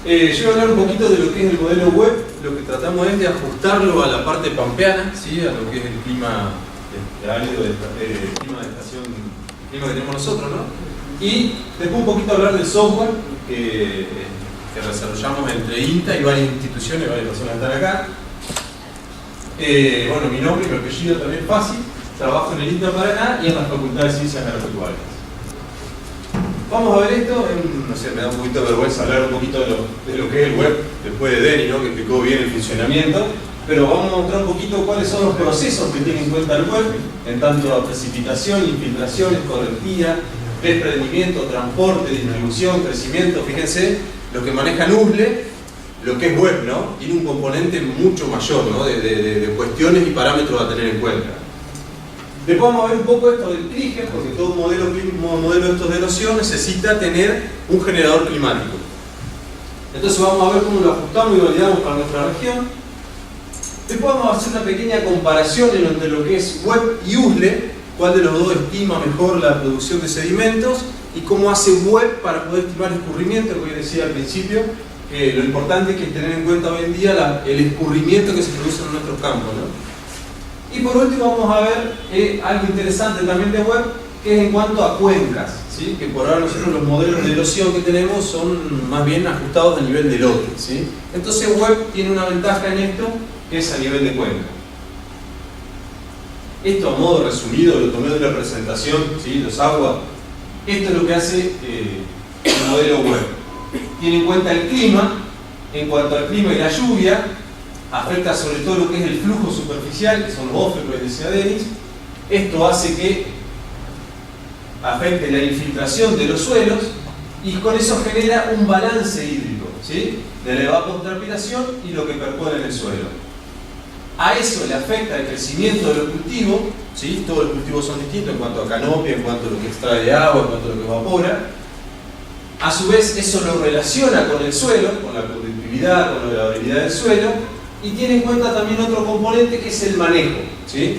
Yo voy a hablar un poquito de lo que es el modelo web. Lo que tratamos es de ajustarlo a la parte pampeana, ¿sí? A lo que es el clima árido, el clima de estación, el clima que tenemos nosotros, ¿no? Y después un poquito hablar del software que desarrollamos entre INTA y varias instituciones, varias personas que están acá. Bueno, mi nombre y mi apellido también es fácil. Trabajo en el INTA Paraná y en la Facultad de Ciencias Agropecuarias. Vamos a ver esto, no sé, me da un poquito de vergüenza hablar un poquito de lo que es el web después de Denny, ¿no? Que explicó bien el funcionamiento, pero vamos a mostrar un poquito cuáles son los procesos que tiene en cuenta el web, en tanto a precipitación, infiltración, escorrentía, desprendimiento, transporte, distribución, crecimiento. Fíjense, lo que maneja USLE, lo que es web, ¿no? Tiene un componente mucho mayor, ¿no? de cuestiones y parámetros a tener en cuenta. Después vamos a ver un poco esto del CRIGEN, porque todo modelo de estos de erosión necesita tener un generador climático. Entonces vamos a ver cómo lo ajustamos y validamos para nuestra región. Después vamos a hacer una pequeña comparación entre lo que es web y USLE, cuál de los dos estima mejor la producción de sedimentos y cómo hace web para poder estimar escurrimiento, lo que decía al principio, que lo importante es que tener en cuenta hoy en día el escurrimiento que se produce en nuestros campos, ¿no? Y por último vamos a ver algo interesante también de web, que es en cuanto a cuencas, ¿sí? Que por ahora nosotros los modelos de erosión que tenemos son más bien ajustados a nivel de lote, ¿sí? Entonces web tiene una ventaja en esto, que es a nivel de cuenca. Esto a modo resumido, lo tomé de una presentación, ¿sí? Los aguas. Esto es lo que hace el modelo web. Tiene en cuenta el clima. En cuanto al clima y la lluvia, afecta sobre todo lo que es el flujo superficial, que son los ófecos que decía Denis. Esto hace que afecte la infiltración de los suelos y con eso genera un balance hídrico, ¿sí? De la evapotranspiración y lo que perpone en el suelo. A eso le afecta el crecimiento de los cultivos, ¿sí? Todos los cultivos son distintos en cuanto a canopia, en cuanto a lo que extrae de agua, en cuanto a lo que evapora. A su vez eso lo relaciona con el suelo, con la productividad, con la durabilidad del suelo, y tiene en cuenta también otro componente que es el manejo, ¿sí?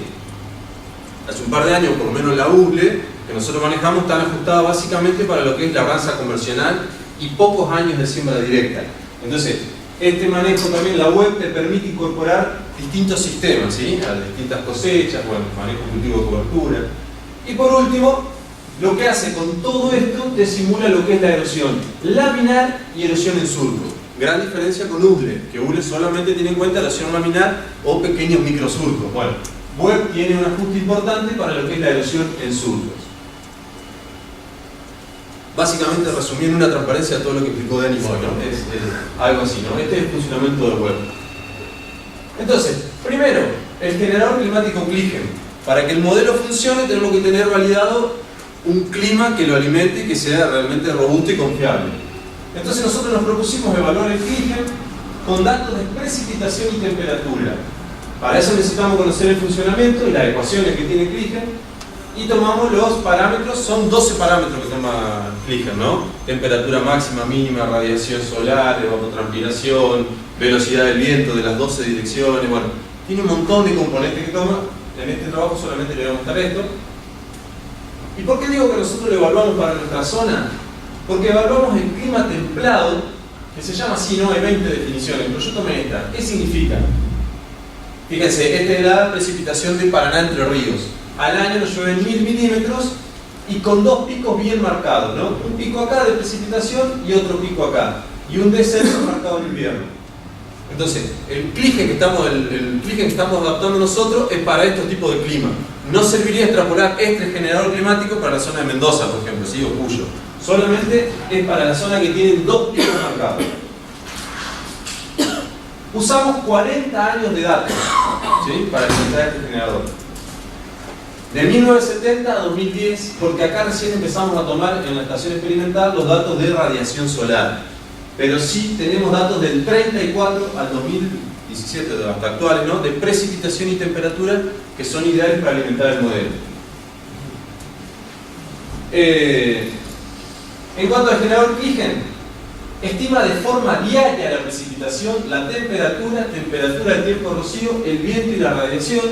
Hace un par de años, por lo menos la USLE, que nosotros manejamos, están ajustadas básicamente para lo que es labranza convencional y pocos años de siembra directa. Entonces, este manejo también, la web te permite incorporar distintos sistemas, ¿sí? A distintas cosechas, bueno, manejo cultivo de cobertura. Y por último, lo que hace con todo esto, te simula lo que es la erosión laminar y erosión en surco. Gran diferencia con USLE, que USLE solamente tiene en cuenta erosión laminar o pequeños microsurcos. Bueno, web tiene un ajuste importante para lo que es la erosión en surcos. Básicamente resumiendo una transparencia de todo lo que explicó Denis hoy, ¿no? Es algo así, ¿no? Este es el funcionamiento del web. Entonces, primero, el generador climático CLIGEN. Para que el modelo funcione tenemos que tener validado un clima que lo alimente y que sea realmente robusto y confiable. Entonces nosotros nos propusimos evaluar el CLIGEN con datos de precipitación y temperatura. Para eso necesitamos conocer el funcionamiento y las ecuaciones que tiene CLIGEN. Y tomamos los parámetros, son 12 parámetros que toma CLIGEN, ¿no? Temperatura máxima, mínima, radiación solar, evapotranspiración, velocidad del viento de las 12 direcciones, bueno, tiene un montón de componentes que toma. En este trabajo solamente le voy a mostrar esto. ¿Y por qué digo que nosotros lo evaluamos para nuestra zona? Porque evaluamos el clima templado, que se llama así, ¿no? Hay 20 definiciones, pero yo tomé esta. ¿Qué significa? Fíjense, esta es la precipitación de Paraná Entre Ríos. Al año nos llueven 1000 milímetros y con dos picos bien marcados, ¿no? Un pico acá de precipitación y otro pico acá. Y un descenso marcado en invierno. Entonces, el CLIGEN que estamos adaptando nosotros es para estos tipos de clima. No serviría extrapolar este generador climático para la zona de Mendoza, por ejemplo, ¿sí? O Cuyo. Solamente es para la zona que tiene dos picos marcados. Usamos 40 años de datos, ¿sí? Para alimentar este generador. De 1970 a 2010, porque acá recién empezamos a tomar en la estación experimental los datos de radiación solar. Pero sí tenemos datos del 34 al 2017, hasta actuales, ¿no? De precipitación y temperatura que son ideales para alimentar el modelo. En cuanto al generador CLIGEN, estima de forma diaria la precipitación, la temperatura del tiempo de rocío, el viento y la radiación.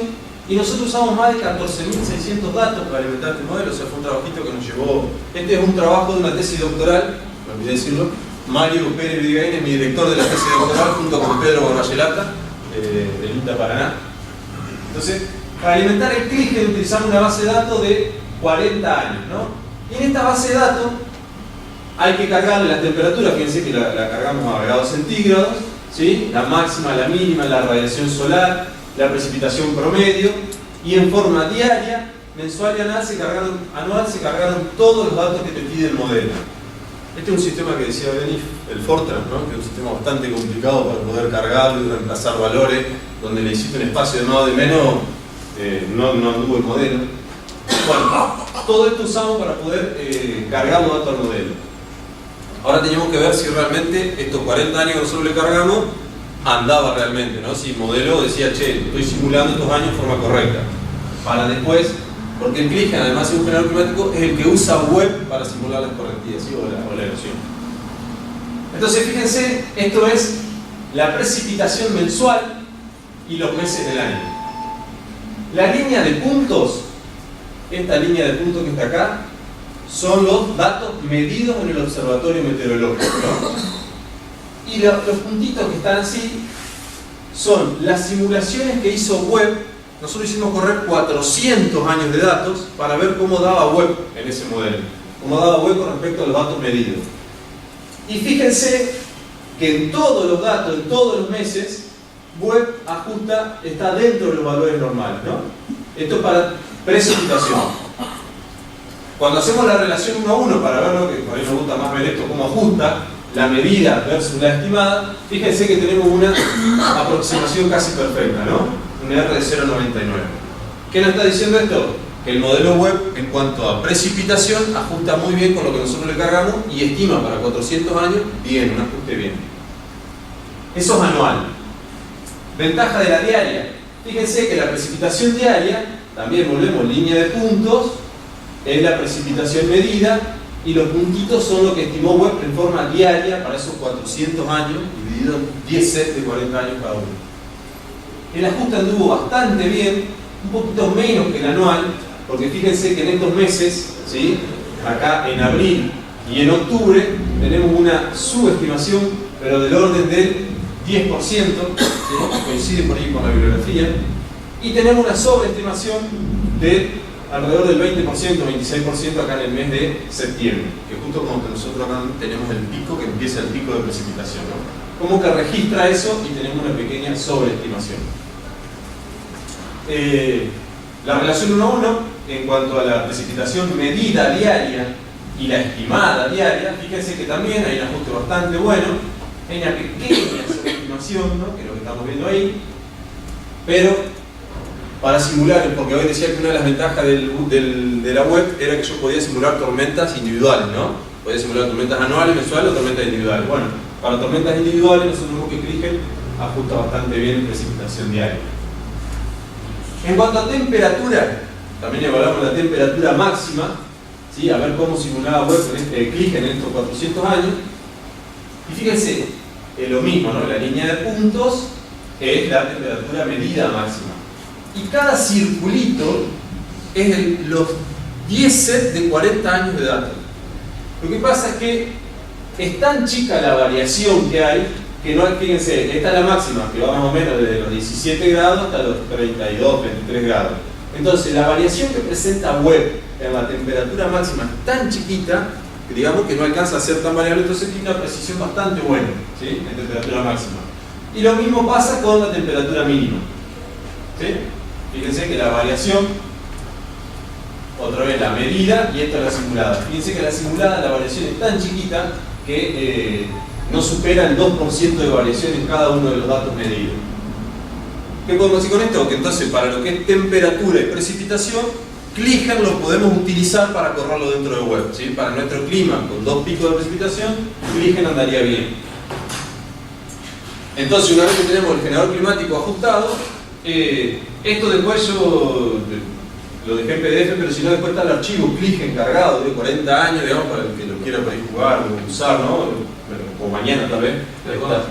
Y nosotros usamos más de 14.600 datos para alimentar este modelo, o sea, fue un trabajito que nos llevó. Este es un trabajo de una tesis doctoral, me olvidé decirlo, Mario Pérez Vigaín es mi director de la tesis doctoral junto con Pedro Borrayelata, del INTA Paraná. Entonces, para alimentar el CLIGEN utilizamos una base de datos de 40 años, ¿no? Y en esta base de datos hay que cargarle las temperaturas, fíjense que la cargamos a grados centígrados, ¿sí? La máxima, la mínima, la radiación solar, la precipitación promedio, y en forma diaria, mensual y anual se cargaron todos los datos que te pide el modelo. Este es un sistema que decía Denis, el Fortran, ¿no? Que es un sistema bastante complicado para poder cargarlo y reemplazar valores, donde le hiciste un espacio de más o de menos, no anduvo el modelo. Bueno, todo esto usamos para poder cargar los datos al modelo. Ahora teníamos que ver si realmente estos 40 años que nosotros le cargamos andaba realmente, ¿no? Si el modelo decía, che, estoy simulando estos años de forma correcta. Para después, porque el CLIGEN, además de un generador climático, es el que usa web para simular las correctivas, ¿sí? o la erosión. Entonces, fíjense, esto es la precipitación mensual y los meses del año. La línea de puntos, esta línea de puntos que está acá, son los datos medidos en el observatorio meteorológico, ¿no? Y los puntitos que están así son las simulaciones que hizo web. Nosotros hicimos correr 400 años de datos para ver cómo daba web en ese modelo, cómo daba web con respecto a los datos medidos. Y fíjense que en todos los datos, en todos los meses, web ajusta, está dentro de los valores normales, ¿no? Esto es para precipitación. Cuando hacemos la relación 1 a 1 para ver lo que por ahí nos gusta más ver esto, cómo ajusta la medida versus la estimada, fíjense que tenemos una aproximación casi perfecta, ¿no? Un R de 0,99. ¿Qué nos está diciendo esto? Que el modelo web en cuanto a precipitación ajusta muy bien con lo que nosotros le cargamos y estima para 400 años bien, un ajuste bien. Eso es anual. Ventaja de la diaria. Fíjense que la precipitación diaria, también volvemos línea de puntos, es la precipitación medida y los puntitos son lo que estimó web en forma diaria para esos 400 años, dividido en 10 sets de 40 años cada uno. El ajuste anduvo bastante bien, un poquito menos que el anual, porque fíjense que en estos meses, ¿sí? Acá en abril y en octubre, tenemos una subestimación, pero del orden del 10%, ¿sí? Coincide por ahí con la bibliografía, y tenemos una sobreestimación de alrededor del 20%, 26% acá en el mes de septiembre, que justo como que nosotros acá tenemos el pico, que empieza el pico de precipitación, ¿no? Como que registra eso y tenemos una pequeña sobreestimación. La relación 1 a 1 en cuanto a la precipitación medida diaria y la estimada diaria, fíjense que también hay un ajuste bastante bueno, hay una pequeña sobreestimación, ¿no? Que es lo que estamos viendo ahí, pero para simular, porque hoy decía que una de las ventajas de la web era que yo podía simular tormentas individuales, ¿no? Podía simular tormentas anuales, mensuales o tormentas individuales. Bueno, para tormentas individuales nosotros vemos que CLIGEN ajusta bastante bien en precipitación diaria. En cuanto a temperatura, también evaluamos la temperatura máxima, ¿sí? A ver cómo simulaba web con CLIGEN en estos 400 años. Y fíjense, lo mismo, ¿no? La línea de puntos es la temperatura medida máxima. Y cada circulito es los 10 sets de 40 años de datos. Lo que pasa es que es tan chica la variación que hay, que no hay, fíjense, esta es la máxima, que va más o menos desde los 17 grados hasta los 32, 23 grados. Entonces, la variación que presenta web en la temperatura máxima es tan chiquita, que digamos que no alcanza a ser tan variable, entonces tiene una precisión bastante buena, ¿sí? En temperatura máxima. Y lo mismo pasa con la temperatura mínima, ¿sí? Fíjense que la variación, otra vez la medida, y esta es la simulada. Fíjense que la simulada, la variación es tan chiquita que no supera el 2% de variación en cada uno de los datos medidos. ¿Qué podemos decir con esto? Que entonces para lo que es temperatura y precipitación, CLIGEN lo podemos utilizar para correrlo dentro de web, ¿sí? Para nuestro clima con 2 picos de precipitación, CLIGEN andaría bien. Entonces, una vez que tenemos el generador climático ajustado, esto después yo lo dejé en PDF, pero si no después está el archivo CLIGEN cargado de 40 años, digamos, para el que lo quiera por ahí jugar o usar, ¿no? O mañana tal vez.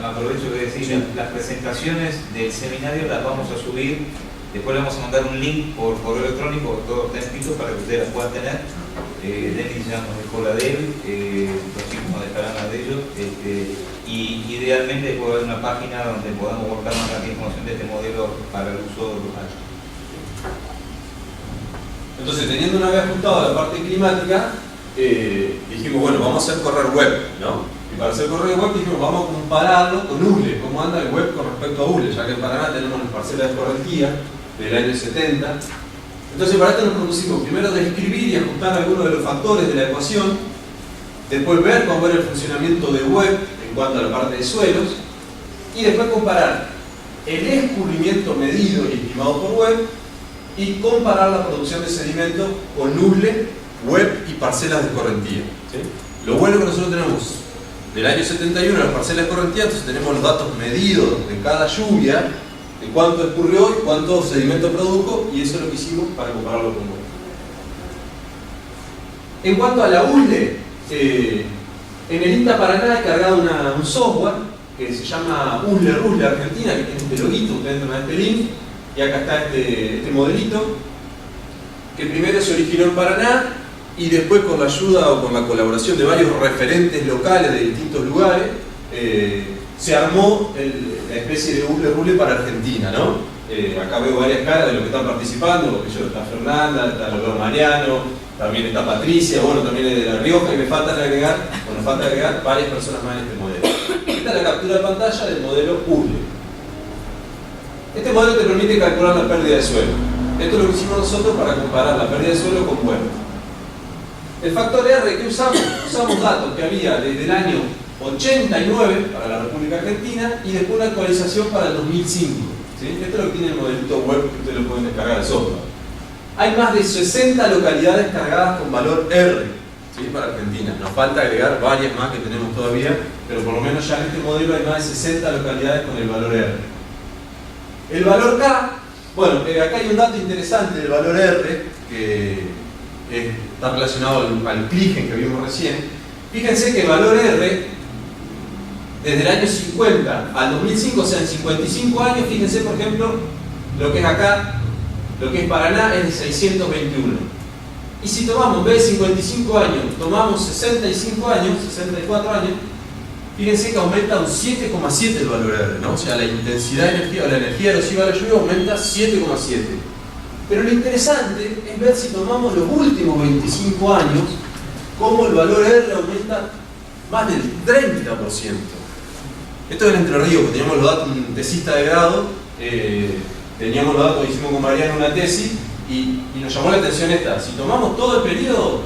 Aprovecho que decís, las presentaciones del seminario las vamos a subir, después le vamos a mandar un link por correo electrónico, todo está escrito para que ustedes las puedan tener. Denis ya nos dejó la de él, los chicos donde estarán las de ellos, y idealmente puede haber una página donde podamos buscar más cantidad de información de este modelo para el uso local. Entonces, teniendo una vez ajustado la parte climática, dijimos, bueno, vamos a hacer correr web, ¿no? Y para hacer correr web dijimos, vamos a compararlo con ULE, cómo anda el web con respecto a ULE, ya que en Paraná tenemos las parcelas de escorrentía del año 70. Entonces, para esto nos propusimos primero describir y ajustar algunos de los factores de la ecuación, después ver cómo era el funcionamiento de web en cuanto a la parte de suelos, y después comparar el escurrimiento medido y estimado por web y comparar la producción de sedimento con ULE, web y parcelas de escorrentía. ¿Sí? Lo bueno que nosotros tenemos del año 71 las parcelas de escorrentía, entonces tenemos los datos medidos de cada lluvia, de cuánto escurrió y cuánto sedimento produjo, y eso es lo que hicimos para compararlo con web. En cuanto a la ULE, en el INTA Paraná he cargado un software que se llama ULE Argentina, que tiene este loguito, ustedes entran a este link, y acá está este modelito, que primero se originó en Paraná, y después con la ayuda o con la colaboración de varios referentes locales de distintos lugares, se armó la especie de ULE para Argentina, ¿no? Acá veo varias caras de los que están participando, porque está Fernanda, está Mariano, también está Patricia, bueno, también es de La Rioja, y nos falta agregar varias personas más en este modelo. Esta es la captura de pantalla del modelo ULE. Este modelo te permite calcular la pérdida de suelo. Esto es lo que hicimos nosotros para comparar la pérdida de suelo con web. El factor R que usamos datos que había desde el año 89 para la República Argentina y después una actualización para el 2005. ¿Sí? Esto es lo que tiene el modelito web que ustedes lo pueden descargar al software. Hay más de 60 localidades cargadas con valor R, ¿sí? Para Argentina. Nos falta agregar varias más que tenemos todavía, pero por lo menos ya en este modelo hay más de 60 localidades con el valor R. El valor K, bueno, acá hay un dato interesante del valor R que está relacionado al CLIGEN que vimos recién. Fíjense que el valor R desde el año 50 al 2005, o sea, en 55 años, fíjense por ejemplo lo que es acá, lo que es Paraná es de 621. Y si tomamos, en vez de 55 años, tomamos 65 años, 64 años, fíjense que aumenta un 7,7 el valor R, ¿no? O sea, la intensidad de energía o la energía erosiva de la lluvia aumenta 7,7. Pero lo interesante es ver si tomamos los últimos 25 años, cómo el valor R aumenta más del 30%. Esto es en Entre Ríos, que teníamos los datos, un tesista de grado, teníamos los datos, hicimos con Mariano una tesis, y nos llamó la atención esta. Si tomamos todo el periodo,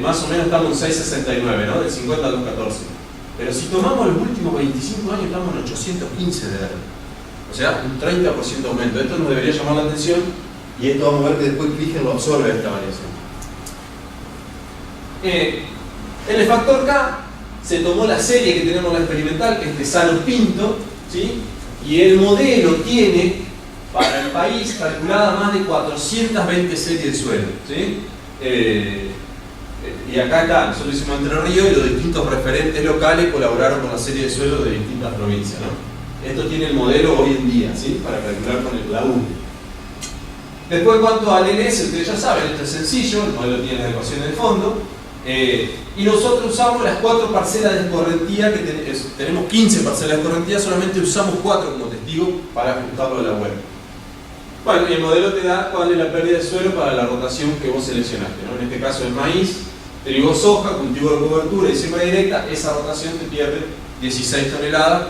más o menos estamos en 6,69, ¿no? Del 50 al 2,14. Pero si tomamos los últimos 25 años, estamos en 815 de R. O sea, un 30% de aumento. Esto nos debería llamar la atención, y esto vamos a ver que después CLIGEN lo absorbe esta variación. En el factor K se tomó la serie que tenemos, la experimental, que es de Sano Pinto, ¿sí? Y el modelo tiene para el país calculada más de 420 series de suelo, ¿sí? Y acá está, nosotros hicimos Entre Ríos y los distintos referentes locales colaboraron con la serie de suelo de distintas provincias, ¿no? Esto tiene el modelo hoy en día, ¿sí? Para calcular con la ULE. Después, en cuanto al LS, ustedes ya saben, esto es sencillo, el modelo tiene las ecuaciones de fondo. Y nosotros usamos las 4 parcelas de escorrentía, que tenemos 15 parcelas de escorrentía, solamente usamos 4 como testigo para ajustarlo a la web. Bueno, y el modelo te da cuál es la pérdida de suelo para la rotación que vos seleccionaste, ¿no? En este caso el maíz, trigo soja, cultivo de cobertura y siembra directa, esa rotación te pierde 16 toneladas,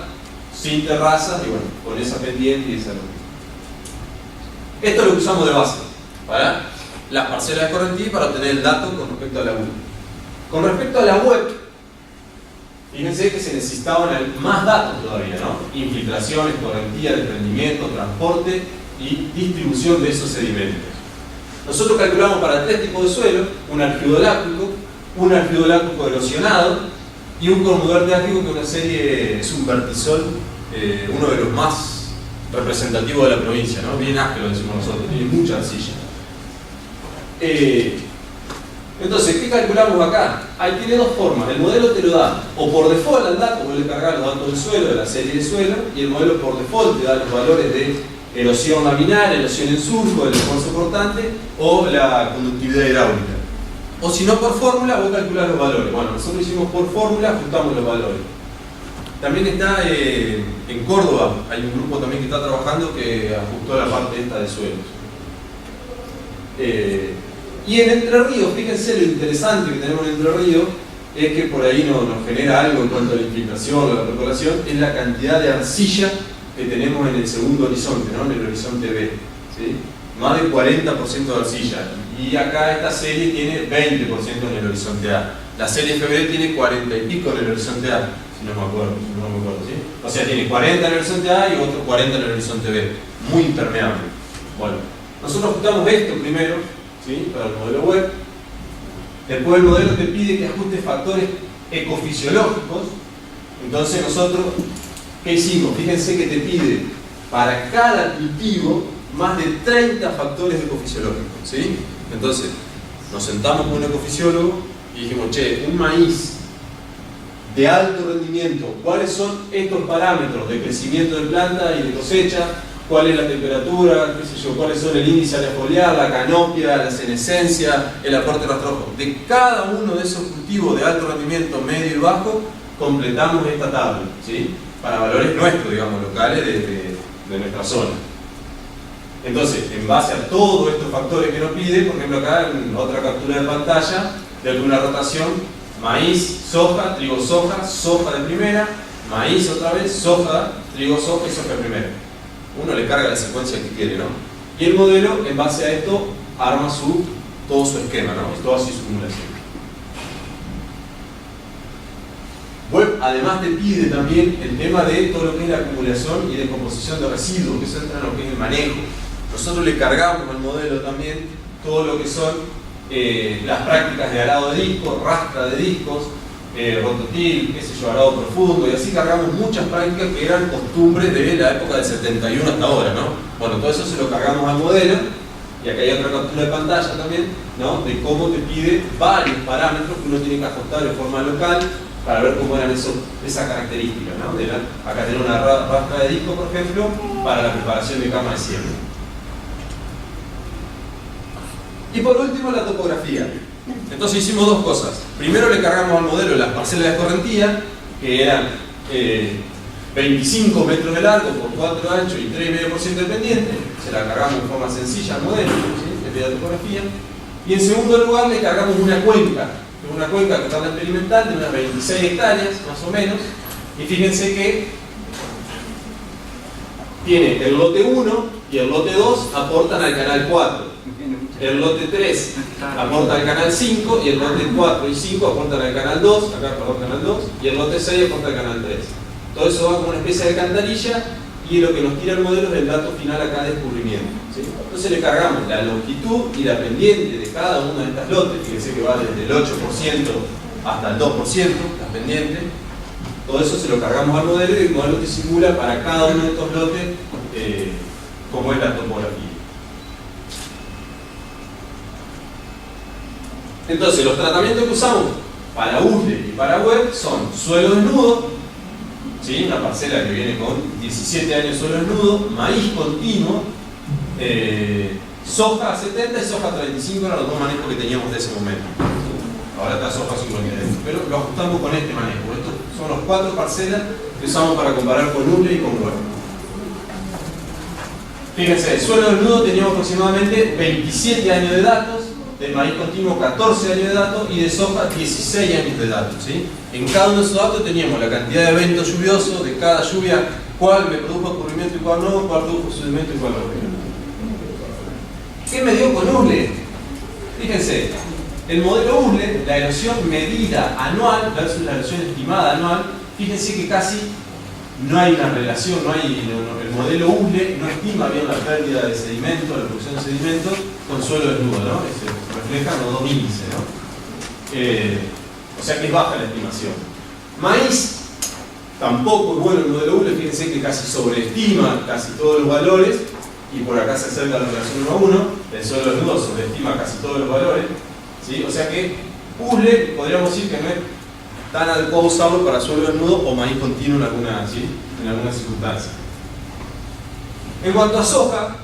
sin terrazas y bueno, con esa pendiente y esa rotación. Esto es lo que usamos de base para las parcelas de escorrentía y para obtener el dato con respecto a la web. Con respecto a la web, fíjense que se necesitaban más datos todavía, ¿no? Infiltración, escorrentía, desprendimiento, transporte y distribución de esos sedimentos. Nosotros calculamos para 3 tipos de suelo: un argidoláctico, un argidoláctico erosionado y un cormudar teático, que es una serie subvertisol, uno de los más representativos de la provincia, ¿no? Bien áspero, decimos nosotros, tiene mucha arcilla. Entonces, ¿qué calculamos acá? Ahí tiene dos formas. El modelo te lo da o por default al dato, vos le cargas los datos del suelo, de la serie de suelo, y el modelo por default te da los valores de erosión laminar, erosión en surco, el esfuerzo cortante o la conductividad hidráulica. O si no por fórmula, vos calculás los valores. Bueno, nosotros hicimos por fórmula, ajustamos los valores. También está en Córdoba, hay un grupo también que está trabajando que ajustó la parte esta de suelos. Y en Entre Ríos, fíjense lo interesante que tenemos en Entre Ríos, es que por ahí nos genera algo en cuanto a la infiltración o la percolación, es la cantidad de arcilla que tenemos en el segundo horizonte, ¿no? En el horizonte B. ¿Sí? Más del 40% de arcilla. Y acá esta serie tiene 20% en el horizonte A. La serie FB tiene 40 y pico en el horizonte A, si no me acuerdo, ¿sí? O sea, tiene 40 en el horizonte A y otro 40 en el horizonte B. Muy impermeable. Bueno, nosotros ajustamos esto primero, ¿sí? Para el modelo web. Después el modelo te pide que ajustes factores ecofisiológicos. Entonces nosotros, ¿qué hicimos? Fíjense que te pide para cada cultivo más de 30 factores ecofisiológicos, ¿sí? Entonces, nos sentamos con un ecofisiólogo y dijimos, che, un maíz de alto rendimiento, ¿cuáles son estos parámetros de crecimiento de planta y de cosecha? ¿Cuál es la temperatura? ¿Qué sé yo? ¿Cuáles son el índice alefoliar, la canopia, la senescencia, el aporte rastrojo? De cada uno de esos cultivos de alto rendimiento, medio y bajo, completamos esta tabla, ¿sí? Para valores nuestros, digamos, locales de nuestra zona. Entonces, en base a todos estos factores que nos pide, por ejemplo acá en otra captura de pantalla, de alguna rotación, maíz, soja, trigo, soja, soja de primera, maíz otra vez, soja, trigo, soja y soja de primera. Uno le carga la secuencia que quiere, ¿no? Y el modelo, en base a esto, arma todo su esquema, ¿no? Toda su simulación. Web además te pide también el tema de todo lo que es la acumulación y descomposición de residuos, que eso entra en lo que es el manejo. Nosotros le cargamos al modelo también todo lo que son las prácticas de arado de discos, rastra de discos, rototil, qué sé yo, arado profundo, y así cargamos muchas prácticas que eran costumbres de la época del 71 hasta ahora, ¿no? Bueno, todo eso se lo cargamos al modelo, y acá hay otra captura de pantalla también, ¿no? De cómo te pide varios parámetros que uno tiene que ajustar de forma local para ver cómo eran esa característica, ¿no? Acá tenemos una rastra de disco, por ejemplo, para la preparación de cama de siembra. Y por último, la topografía. Entonces hicimos dos cosas. Primero le cargamos al modelo las parcelas de escorrentía, que eran 25 metros de largo por 4 de ancho y 3,5% de pendiente. Se la cargamos de forma sencilla al modelo, ¿sí? De la topografía. Y en segundo lugar le cargamos una cuenca total experimental de unas 26 hectáreas, más o menos. Y fíjense que tiene el lote 1 y el lote 2 aportan al canal 4. El lote 3 aporta al canal 5 y el lote 4 y 5 aportan al canal 2, canal 2, y el lote 6 aporta al canal 3. Todo eso va como una especie de alcantarilla y lo que nos tira el modelo es el dato final acá de descubrimiento, ¿sí? Entonces le cargamos la longitud y la pendiente de cada una de estas lotes, fíjense que va desde el 8% hasta el 2% las pendientes. Todo eso se lo cargamos al modelo y el modelo te simula para cada uno de estos lotes cómo es la topografía. Entonces, los tratamientos que usamos para USLE y para web son suelo desnudo, ¿sí? Una parcela que viene con 17 años suelo desnudo, maíz continuo, soja 70 y soja 35 eran los dos manejos que teníamos de ese momento. Ahora está soja 50, pero lo ajustamos con este manejo. Estos son los 4 parcelas que usamos para comparar con USLE y con web. Fíjense, el suelo desnudo teníamos aproximadamente 27 años de datos, de maíz continuo 14 años de datos y de soja 16 años de datos, ¿sí? En cada uno de esos datos teníamos la cantidad de eventos lluviosos, de cada lluvia, cuál me produjo escurrimiento y cuál no, cuál produjo sedimento y cuál no. ¿Qué me dio con USLE? Fíjense, el modelo USLE, la erosión medida anual versus la erosión estimada anual, fíjense que casi no hay una relación, el modelo USLE no estima bien la pérdida de sedimento, la producción de sedimento con suelo desnudo, ¿no? Se reflejan los dos índices, ¿no? O sea que es baja la estimación. Maíz, tampoco es bueno el modelo USLE, fíjense que casi sobreestima casi todos los valores y por acá se acerca la relación 1 a 1, el suelo desnudo sobreestima casi todos los valores, ¿sí? O sea que USLE podríamos decir que no es tan adecuado usarlo para suelo desnudo o maíz continuo en alguna circunstancia. En cuanto a soja,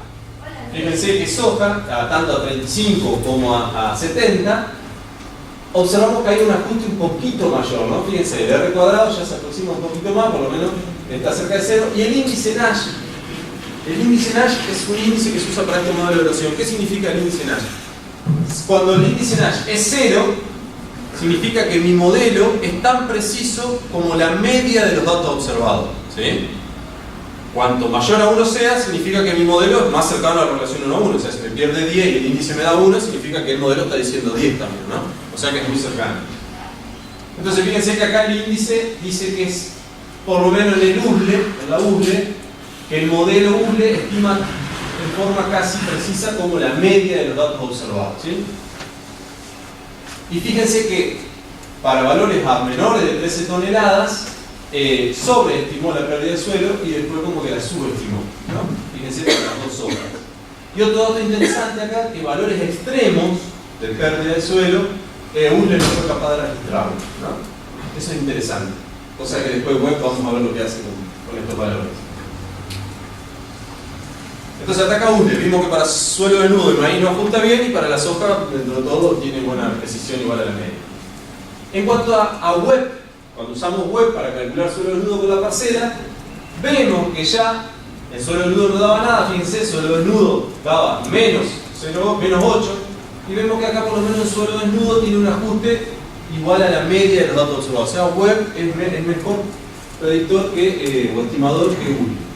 fíjense que soja, tanto a 35 como a 70, observamos que hay un ajuste un poquito mayor, ¿no? Fíjense, el R cuadrado ya se aproxima un poquito más, por lo menos está cerca de 0, y el índice Nash es un índice que se usa para este modelo de erosión. ¿Qué significa el índice Nash? Cuando el índice Nash es 0, significa que mi modelo es tan preciso como la media de los datos observados, ¿sí? Cuanto mayor a 1 sea, significa que mi modelo es más cercano a la relación 1 a 1. O sea, si me pierde 10 y el índice me da 1, significa que el modelo está diciendo 10 también, ¿no? O sea que es muy cercano. Entonces fíjense que acá el índice dice que es, por lo menos en el USLE, en la USLE, que el modelo USLE estima en forma casi precisa como la media de los datos observados, ¿sí? Y fíjense que para valores a menores de 13 toneladas, sobreestimó la pérdida de suelo y después como que la subestimó, ¿no? Fíjense para las dos hojas. Y otro dato interesante acá, que valores extremos de pérdida de suelo, USLE no fue capaz de registrarlo, ¿no? Eso es interesante. Cosa que después web vamos a ver lo que hace con estos valores. Entonces hasta acá USLE, vimos que para suelo desnudo el maíz no ajusta bien y para la soja, dentro de todo, tiene buena precisión igual a la media. En cuanto a web, cuando usamos web para calcular suelo desnudo con la parcela, vemos que ya el suelo desnudo no daba nada, fíjense, suelo desnudo daba menos 8, y vemos que acá por lo menos el suelo desnudo tiene un ajuste igual a la media de los datos observados. O sea, web es mejor predictor o estimador que USLE.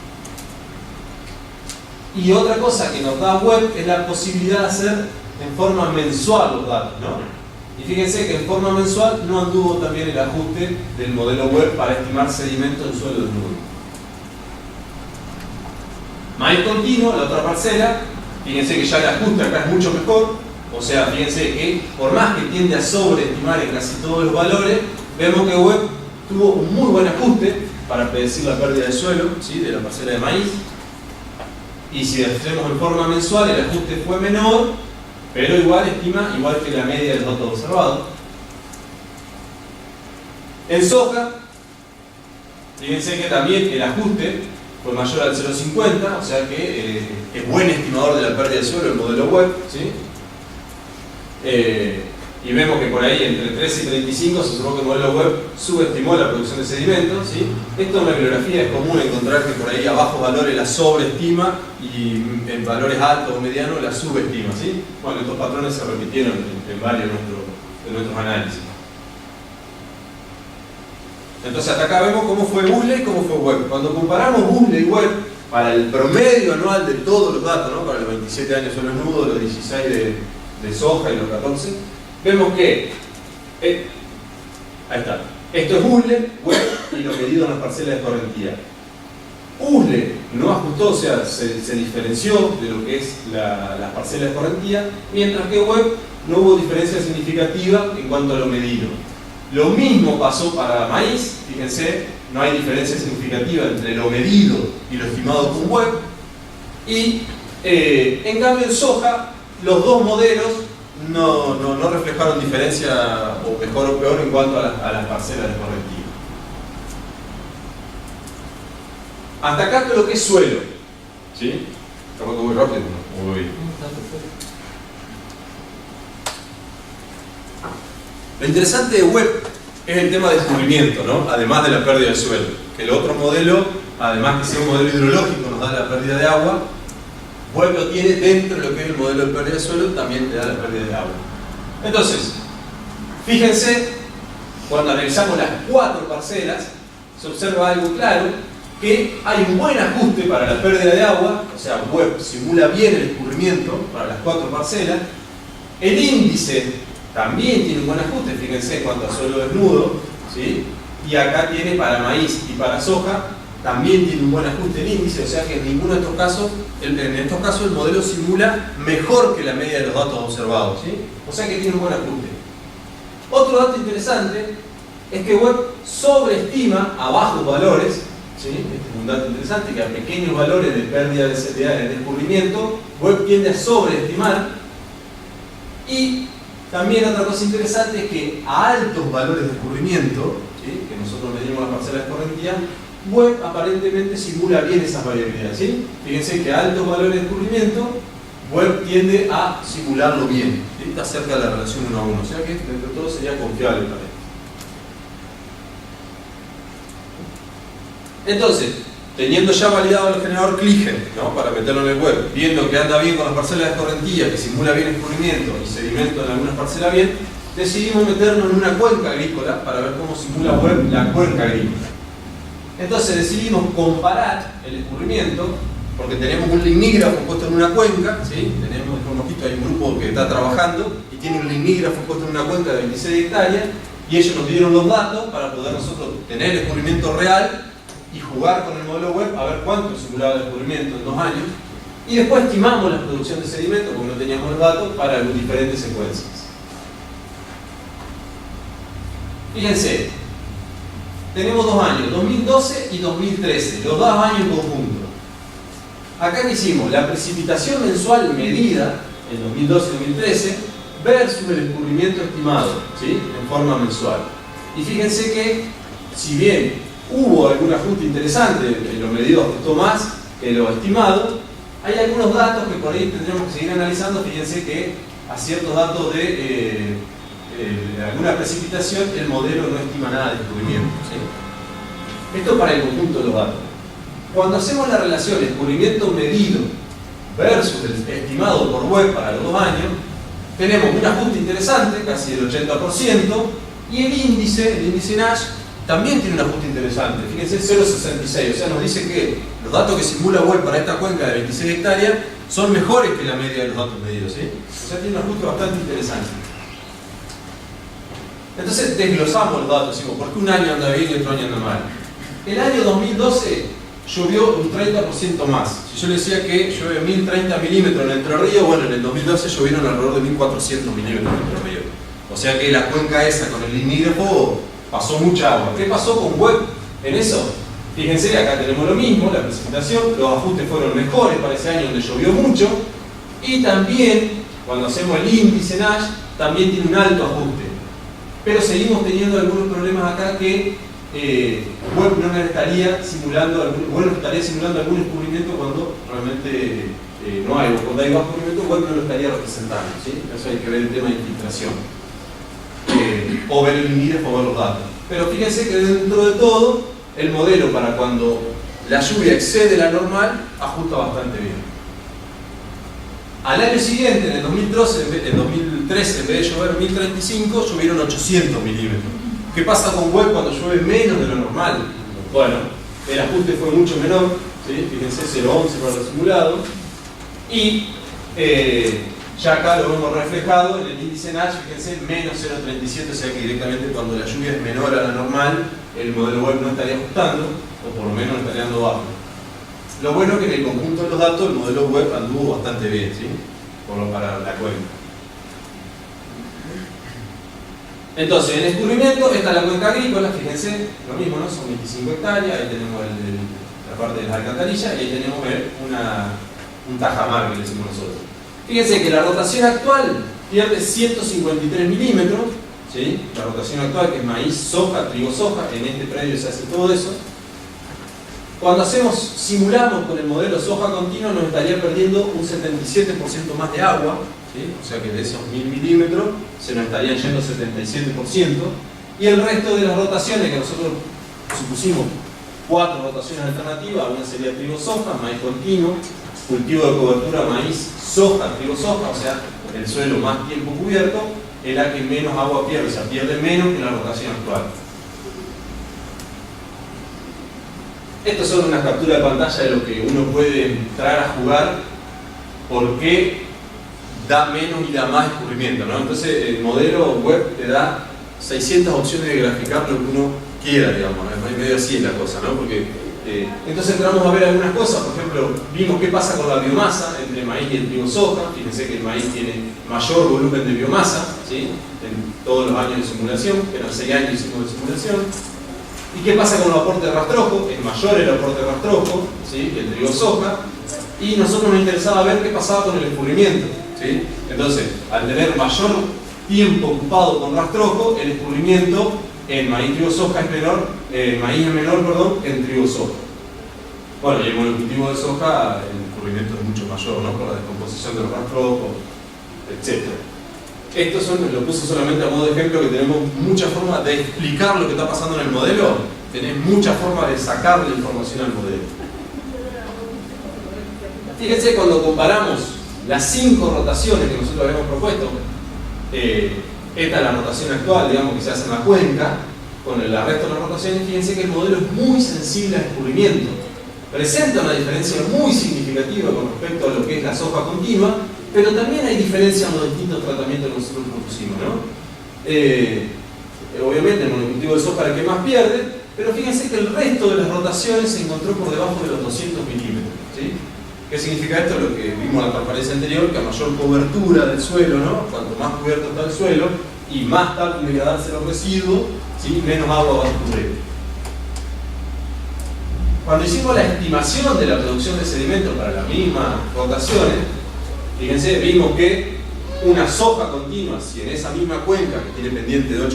Y otra cosa que nos da web es la posibilidad de hacer en forma mensual los datos, ¿no? Y fíjense que en forma mensual no anduvo también el ajuste del modelo web para estimar sedimentos en suelo desnudo. Maíz continuo, la otra parcela, fíjense que ya el ajuste acá es mucho mejor. O sea, fíjense que por más que tiende a sobreestimar en casi todos los valores, vemos que web tuvo un muy buen ajuste para predecir la pérdida de suelo, ¿sí?, de la parcela de maíz. Y si hacemos en forma mensual, el ajuste fue menor, pero igual estima igual que la media de los datos observados. En soja, fíjense que también el ajuste fue mayor al 0,50, o sea que es buen estimador de la pérdida de suelo el modelo web, ¿sí? Y vemos que por ahí entre 13 y 35 se observó que el modelo web subestimó la producción de sedimentos, ¿sí? Esto en la bibliografía es común encontrar que por ahí a bajos valores la sobreestima y en valores altos o medianos la subestima, ¿sí? Bueno, estos patrones se repitieron en varios de nuestros análisis. Entonces hasta acá vemos cómo fue USLE y cómo fue web. Cuando comparamos USLE y web para el promedio anual de todos los datos, ¿no?, para los 27 años suelo desnudo, los 16 de soja y los 14, vemos que ahí está. Esto es USLE, web y lo medido en las parcelas de escorrentía. USLE no ajustó, o sea, se diferenció de lo que es las parcelas de escorrentía, mientras que web no hubo diferencia significativa en cuanto a lo medido. Lo mismo pasó para maíz, fíjense, no hay diferencia significativa entre lo medido y lo estimado con web. Y en cambio en soja, los dos modelos no reflejaron diferencia o mejor o peor en cuanto a las parcelas de escorrentía. Hasta acá todo lo que es suelo, ¿sí? Capaz que voy rápido, ¿no? Voy. Lo interesante de web es el tema de descubrimiento, ¿no? Además de la pérdida de suelo. Que el otro modelo, además que sea un modelo hidrológico, nos da la pérdida de agua. Web lo tiene dentro de lo que es el modelo de pérdida de suelo, también te da la pérdida de agua. Entonces, fíjense, cuando analizamos las 4 parcelas, se observa algo claro, que hay un buen ajuste para la pérdida de agua, o sea, web simula bien el descubrimiento para las 4 parcelas. El índice también tiene un buen ajuste, fíjense, en cuanto a suelo desnudo, ¿sí? Y acá tiene para maíz y para soja, también tiene un buen ajuste el índice, o sea que en ninguno de estos casos, el modelo simula mejor que la media de los datos observados, ¿sí? O sea que tiene un buen ajuste. Otro dato interesante es que web sobreestima a bajos valores, ¿sí? Este es un dato interesante, que a pequeños valores de pérdida de descubrimiento, web tiende a sobreestimar. Y también otra cosa interesante es que a altos valores de descubrimiento, ¿sí?, que nosotros medimos las parcelas de escorrentía, web aparentemente simula bien esas variabilidades, ¿sí? Fíjense que a altos valores de descubrimiento, web tiende a simularlo bien, ¿sí? Está cerca de la relación 1 a 1, o sea que dentro de todo sería confiable también. Entonces, teniendo ya validado el generador Cliggen, ¿no? Para meterlo en el web, viendo que anda bien con las parcelas de escorrentía, que simula bien escurrimiento y sedimento en algunas parcelas bien, decidimos meternos en una cuenca agrícola para ver cómo simula web la cuenca agrícola. Entonces decidimos comparar el escurrimiento, porque tenemos un lignígrafo puesto en una cuenca, ¿sí? Tenemos un poquito, hay un grupo que está trabajando y tiene un lignígrafo puesto en una cuenca de 26 hectáreas y ellos nos dieron los datos para poder nosotros tener el escurrimiento real y jugar con el modelo web a ver cuánto simulaba el escurrimiento en 2 años y después estimamos la producción de sedimento porque no teníamos los datos para diferentes secuencias. Fíjense, tenemos 2 años, 2012 y 2013, los 2 años en conjunto. Acá que hicimos la precipitación mensual medida en 2012 y 2013 versus el escurrimiento estimado, ¿sí? En forma mensual. Y fíjense que, si bien hubo algún ajuste interesante, en lo medido ajustó más que lo estimado, hay algunos datos que por ahí tendremos que seguir analizando. Fíjense que a ciertos datos de alguna precipitación el modelo no estima nada de escurrimiento, ¿sí? Esto para el conjunto de los datos. Cuando hacemos la relación escurrimiento medido versus el estimado por web para los 2 años, tenemos un ajuste interesante, casi del 80%, y el índice Nash también tiene un ajuste interesante. Fíjense, 0,66, o sea, nos dice que los datos que simula web para esta cuenca de 26 hectáreas son mejores que la media de los datos medidos, ¿sí? O sea, tiene un ajuste bastante interesante. Entonces desglosamos los datos, decimos, ¿por qué un año anda bien y otro año anda mal? El año 2012 llovió un 30% más. Si yo le decía que llueve 1030 milímetros en Entre Ríos, bueno, en el 2012 llovieron alrededor de 1400 milímetros en Entre Ríos. O sea que la cuenca esa con el lignígrafo pasó mucha agua. ¿Qué pasó con web en eso? Fíjense, acá tenemos lo mismo, la precipitación, los ajustes fueron mejores para ese año donde llovió mucho, y también, cuando hacemos el índice Nash, también tiene un alto ajuste. Pero seguimos teniendo algunos problemas acá que web no estaría simulando algún escurrimiento cuando realmente no hay, o cuando hay bajo escurrimiento, web no lo estaría representando, ¿sí? Eso hay que ver el tema de infiltración. O ver el lignígrafo o ver los datos. Pero fíjense que dentro de todo, el modelo para cuando la lluvia excede la normal, ajusta bastante bien. Al año siguiente, en el 2013, en vez de llover 1035, llovieron 800 milímetros. ¿Qué pasa con web cuando llueve menos de lo normal? Bueno, el ajuste fue mucho menor, ¿sí? Fíjense, 0,11 para los simulados. Y ya acá lo vemos reflejado en el índice Nash, fíjense, menos 0,37, o sea que directamente cuando la lluvia es menor a la normal, el modelo web no estaría ajustando, o por lo menos estaría andando bajo. Lo bueno es que en el conjunto de los datos el modelo web anduvo bastante bien, ¿sí? Para la cuenca. Entonces, en escurrimiento está la cuenca agrícola, fíjense, lo mismo, ¿no? Son 25 hectáreas, ahí tenemos la parte de las alcantarillas y ahí tenemos un tajamar que le decimos nosotros. Fíjense que la rotación actual pierde 153 milímetros, ¿sí? La rotación actual, que es maíz, soja, trigo, soja, en este predio se hace todo eso. Cuando simulamos con el modelo soja continua, nos estaría perdiendo un 77% más de agua, ¿sí? O sea que de esos 1000 milímetros se nos estarían yendo 77%, y el resto de las rotaciones que nosotros supusimos 4 rotaciones alternativas, una sería trigo soja, maíz continuo, cultivo de cobertura maíz, soja, trigo soja, o sea, el suelo más tiempo cubierto, es la que menos agua pierde, o sea, pierde menos que la rotación actual. Estas son unas capturas de pantalla de lo que uno puede entrar a jugar, porque da menos y da más escurrimiento, ¿no? Entonces el modelo web te da 600 opciones de graficar lo que uno quiera, digamos, ¿no? Medio así es la cosa, ¿no? Porque entonces entramos a ver algunas cosas. Por ejemplo, vimos qué pasa con la biomasa entre maíz y el trigo soja. Fíjense que el maíz tiene mayor volumen de biomasa, ¿sí? En todos los años de simulación, eran 6 años hicimos de simulación. ¿Y qué pasa con el aporte de rastrojo? Es mayor el aporte de rastrojo, ¿sí? Que el trigo soja. Y nosotros nos interesaba ver qué pasaba con el escurrimiento, ¿sí? Entonces, al tener mayor tiempo ocupado con rastrojo, el escurrimiento en maíz trigo soja es menor, maíz es menor, perdón, en trigo soja. Bueno, y el monocultivo de soja, el escurrimiento es mucho mayor, ¿no? Por la descomposición de los rastrojos, etc. Esto lo puse solamente a modo de ejemplo, que tenemos muchas formas de explicar lo que está pasando en el modelo, tenés muchas formas de sacar la información al modelo. Fíjense, cuando comparamos las 5 rotaciones que nosotros habíamos propuesto, esta es la rotación actual, digamos, que se hace en la cuenca, con el resto de las rotaciones, fíjense que el modelo es muy sensible al escurrimiento. Presenta una diferencia muy significativa con respecto a lo que es la soja continua, pero también hay diferencia en los distintos tratamientos que nosotros propusimos, ¿no? Obviamente el monocultivo de soja es el que más pierde, pero fíjense que el resto de las rotaciones se encontró por debajo de los 200 milímetros, ¿sí? ¿Qué significa esto? Lo que vimos en la transparencia anterior, que a mayor cobertura del suelo, ¿no? Cuanto más cubierto está el suelo y más tal como degradarse los residuos, ¿sí? Menos agua va a escurrir. Cuando hicimos la estimación de la producción de sedimentos para las mismas rotaciones, fíjense, vimos que una soja continua, si en esa misma cuenca que tiene pendiente de 8%,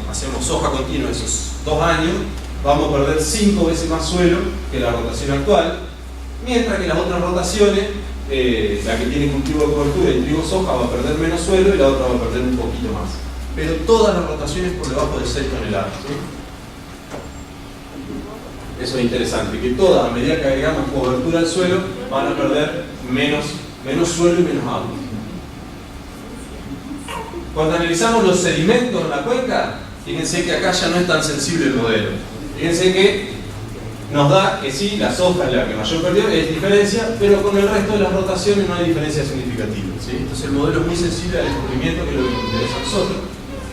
hacemos soja continua esos 2 años, vamos a perder 5 veces más suelo que la rotación actual, mientras que las otras rotaciones, la que tiene cultivo de cobertura y trigo soja va a perder menos suelo y la otra va a perder un poquito más. Pero todas las rotaciones por debajo de 6 toneladas. ¿Sí? Eso es interesante, que todas, a medida que agregamos cobertura al suelo, van a perder menos suelo y menos agua. Cuando analizamos los sedimentos en la cuenca, fíjense que acá ya no es tan sensible el modelo. Fíjense que nos da que sí, la soja es la que mayor perdió, es diferencia, pero con el resto de las rotaciones no hay diferencia significativa, ¿sí? Entonces el modelo es muy sensible al escurrimiento, que es lo que nos interesa a nosotros,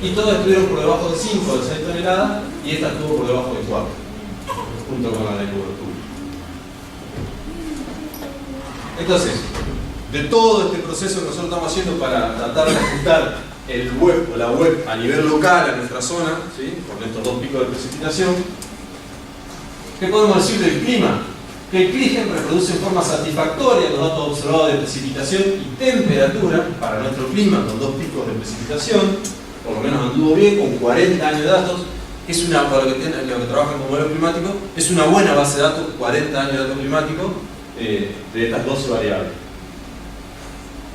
y todas estuvieron por debajo de 5 o de 6 toneladas, y esta estuvo por debajo de 4, junto con la de cobertura. Entonces, de todo este proceso que nosotros estamos haciendo para tratar de ajustar el web o la web a nivel local a nuestra zona, ¿sí? Con estos 2 picos de precipitación, ¿qué podemos decir del clima? Que el CLIGEN reproduce en forma satisfactoria los datos observados de precipitación y temperatura para nuestro clima con 2 picos de precipitación, por lo menos anduvo bien, con 40 años de datos, que es una, para los que trabajan con modelo climático, es una buena base de datos, 40 años de datos climáticos, de estas 12 variables.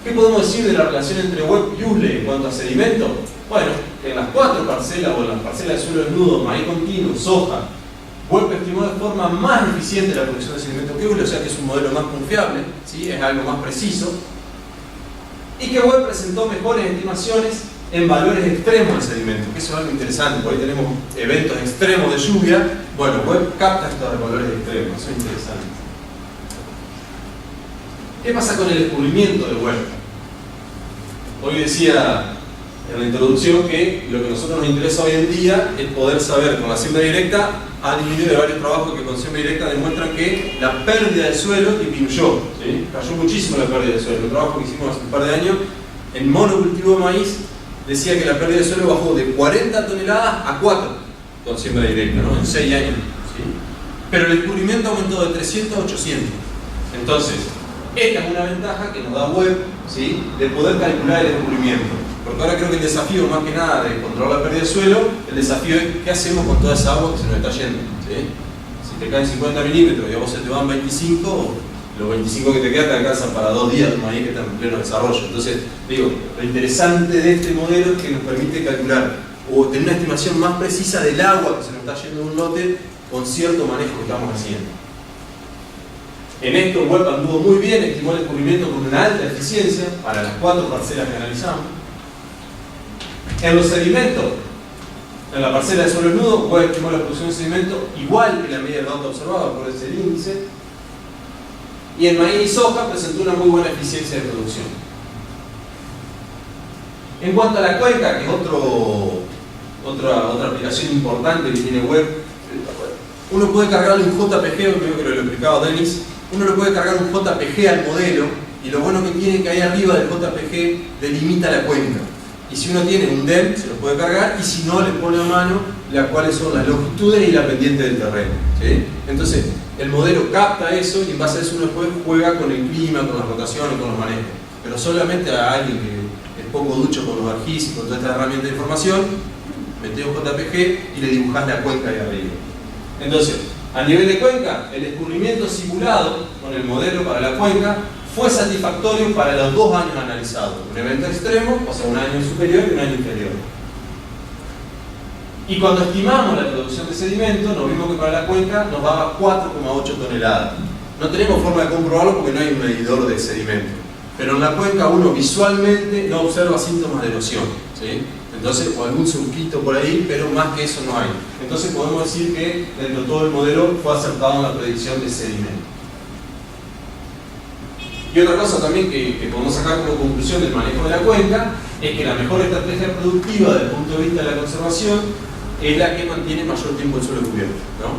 ¿Qué podemos decir de la relación entre web y USLE en cuanto a sedimento? Bueno, en las 4 parcelas o en las parcelas de suelo desnudo, maíz continuo, soja, web estimó de forma más eficiente la producción de sedimento que USLE, o sea que es un modelo más confiable, ¿sí? Es algo más preciso, y que web presentó mejores estimaciones en valores extremos de sedimento, que eso es algo interesante, porque ahí tenemos eventos extremos de lluvia. Bueno, web capta estos valores extremos, eso es interesante. ¿Qué pasa con el escurrimiento de web? Hoy decía en la introducción que lo que a nosotros nos interesa hoy en día es poder saber con la siembra directa. Ha disminuido varios trabajos que con siembra directa demuestran que la pérdida de suelo disminuyó, ¿sí? Cayó muchísimo la pérdida de suelo. Un trabajo que hicimos hace un par de años en monocultivo de maíz decía que la pérdida de suelo bajó de 40 toneladas a 4 con siembra directa, ¿no? En 6 años, ¿sí? Pero el escurrimiento aumentó de 300 a 800. Entonces, esta es una ventaja que nos da web, ¿sí? De poder calcular el escurrimiento. Porque ahora creo que el desafío, más que nada, de controlar la pérdida de suelo, el desafío es qué hacemos con toda esa agua que se nos está yendo, ¿sí? Si te caen 50 milímetros y a vos se te van 25, los 25 que te quedan te alcanzan para 2 días de maíz que está en pleno desarrollo. Entonces, digo, lo interesante de este modelo es que nos permite calcular o tener una estimación más precisa del agua que se nos está yendo de un lote con cierto manejo que estamos haciendo. En esto, web anduvo muy bien, estimó el escurrimiento con una alta eficiencia para las 4 parcelas que analizamos. En los sedimentos, en la parcela de suelo desnudo, web estimó la producción de sedimento igual que la media de datos observada por ese índice. Y en maíz y soja presentó una muy buena eficiencia de producción. En cuanto a la cuenca, que es otra aplicación importante que tiene web, uno puede cargarle un JPG, creo que lo explicaba Denis, uno le puede cargar un JPG al modelo, y lo bueno que tiene es que ahí arriba del JPG delimita la cuenca. Y si uno tiene un DEM, se lo puede cargar, y si no, le pone a mano las cuales son las longitudes y la pendiente del terreno, ¿sí? Entonces, el modelo capta eso y en base a eso uno después juega con el clima, con las rotaciones, con los manejos. Pero solamente a alguien que es poco ducho con los ArcGIS y con toda esta herramienta de información, metés un JPG y le dibujás la cuenca ahí arriba. Entonces, A nivel de cuenca, el escurrimiento simulado con el modelo para la cuenca fue satisfactorio para los 2 años analizados. Un evento extremo, o sea, un año superior y un año inferior. Y cuando estimamos la producción de sedimento, nos vimos que para la cuenca nos daba 4,8 toneladas. No tenemos forma de comprobarlo porque no hay un medidor de sedimento. Pero en la cuenca uno visualmente no observa síntomas de erosión, ¿sí? Entonces, o algún surquito por ahí, pero más que eso no hay. Entonces podemos decir que dentro de todo el modelo fue acertado en la predicción de sedimento. Y otra cosa también que podemos sacar como conclusión del manejo de la cuenca es que la mejor estrategia productiva desde el punto de vista de la conservación es la que mantiene mayor tiempo el suelo cubierto, ¿no?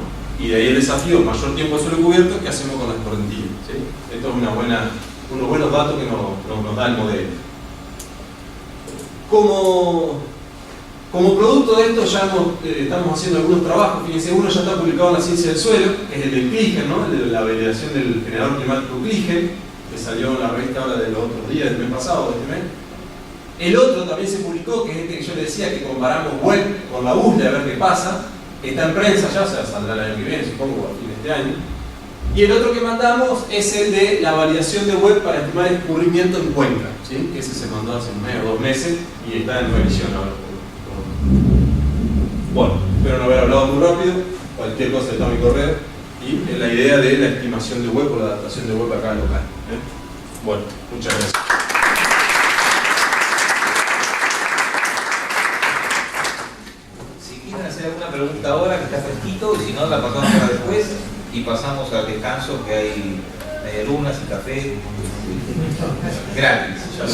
Y de ahí el desafío, mayor tiempo el suelo cubierto, ¿qué hacemos con las correntillas? ¿Sí? Esto es unos buenos datos que nos da el modelo. Como producto de esto ya estamos haciendo algunos trabajos. Fíjense, uno ya está publicado en la ciencia del suelo, que es el del CLIGEN, ¿no? El de la validación del generador climático CLIGEN, que salió en la revista ahora de los otros días, del mes pasado, de este mes. El otro también se publicó, que es este que yo le decía, que comparamos web con la USLA a ver qué pasa. Está en prensa ya, o sea, saldrá el año que viene, supongo, a fin de este año. Y el otro que mandamos es el de la validación de web para estimar el escurrimiento en cuenca, ¿sí? Que ese se mandó hace un mes o 2 meses y está en revisión ahora. Bueno, espero no haber hablado muy rápido. Cualquier cosa está en mi correo. Y es la idea de la estimación de web o la adaptación de web acá local. Bueno, muchas gracias. Si quieren hacer alguna pregunta ahora, que está fresquito, y si no, la pasamos para después y pasamos al descanso, que hay medialunas y café gratis. Ya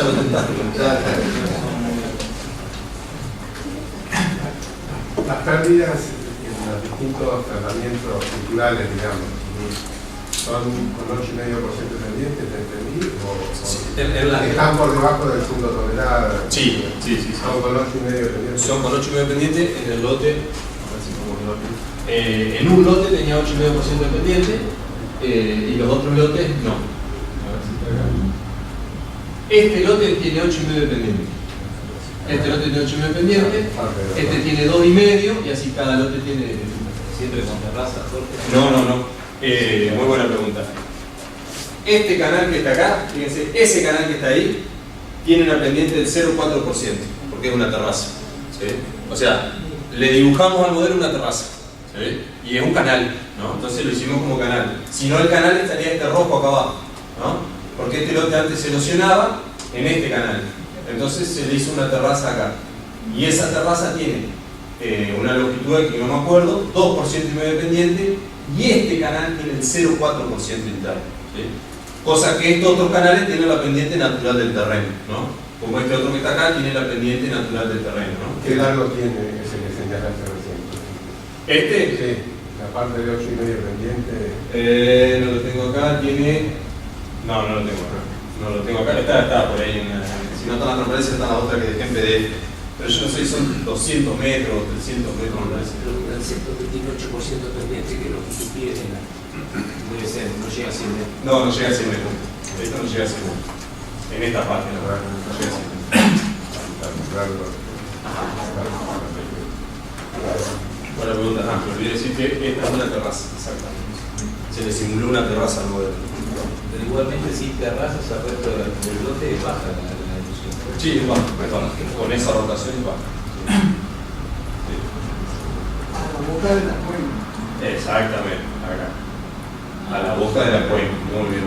lo intentaste. Las pérdidas en los distintos tratamientos culturales, digamos, son con 8,5% pendientes, ¿te entendí? ¿O están por debajo del 5 toneladas? Sí. Son con 8,5 pendientes. Son con 8,5 pendientes en el lote. A ver si pongo el lote. En un lote tenía 8,5% de pendiente y los otros lotes no. A ver si está acá. Este lote tiene 8,5 de pendiente. Este lote tiene 8,5 pendiente, este tiene 2,5 y así cada lote tiene. Siempre con terraza, Jorge. No. Muy buena pregunta. Este canal que está acá, fíjense, ese canal que está ahí, tiene una pendiente del 0,4%, porque es una terraza. ¿Sí? O sea, le dibujamos al modelo una terraza. ¿Sí? Y es un canal, ¿no? Entonces lo hicimos como canal. Si no, el canal estaría este rojo acá abajo, ¿no? Porque este lote antes se erosionaba en este canal. Entonces se le hizo una terraza acá. Y esa terraza tiene una longitud que no me acuerdo, 2,5% de pendiente, y este canal tiene el 0,4% interno. ¿Sí? Cosa que estos otros canales tienen la pendiente natural del terreno, ¿no? Como este otro que está acá tiene la pendiente natural del terreno, ¿no? ¿Qué largo tiene ese que señalaste recién? Este, Sí, la parte de 8,5 pendiente. no lo tengo acá, tiene. No lo tengo acá. No lo tengo acá, está por ahí. Si no está la transparencia, está la otra que dejé en PDF. Pero yo no sé si son 200 metros, 300 metros, me parece. El sector que tiene 8% pendiente, que lo que tú pides puede ser, no llega a 100 metros. No llega a 100 metros. Esto no llega a 100 metros. En esta parte, no llega a 100 metros. Buena pregunta. Me olvidé decir que esta es una terraza, exactamente. Se le simuló una terraza al modelo. Pero igualmente, sin terrazas, al resto del lote baja la difusión. Sí, es baja, perdón. Con esa rotación es baja. Sí. A la boca de la cuenca. Exactamente, acá. A la boca de la cuenca, muy bien.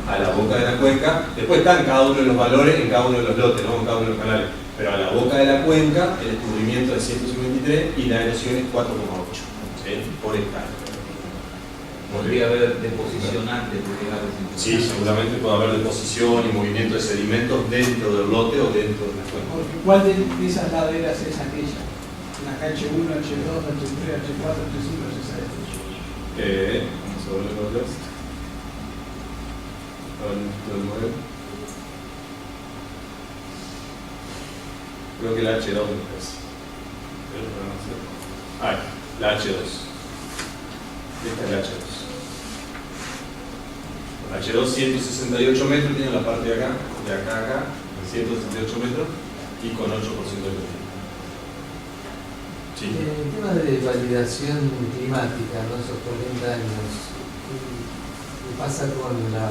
A la boca de la cuenca. Después están cada uno de los valores en cada uno de los lotes, ¿no? En cada uno de los canales. Pero a la boca de la cuenca, el descubrimiento es 153 y la erosión es 4,8, ¿sí? Por hectárea. Podría haber deposición antes de llegar a ese. Sí, seguramente puede haber deposición y movimiento de sedimentos dentro del lote o dentro de la cuenca. Porque ¿cuál de esas laderas es aquella? La H1, H2, H3, H4, H5, H6. Vamos a volver a ver. A ver, esto del modelo. Creo que la H2 me parece. Ah, la H2. Esta es la H2. La H2, 168 metros, tiene la parte de acá a acá, 168 metros y con 8% de pendiente. Sí. El tema de validación climática, ¿no? Esos 40 años, ¿qué pasa con la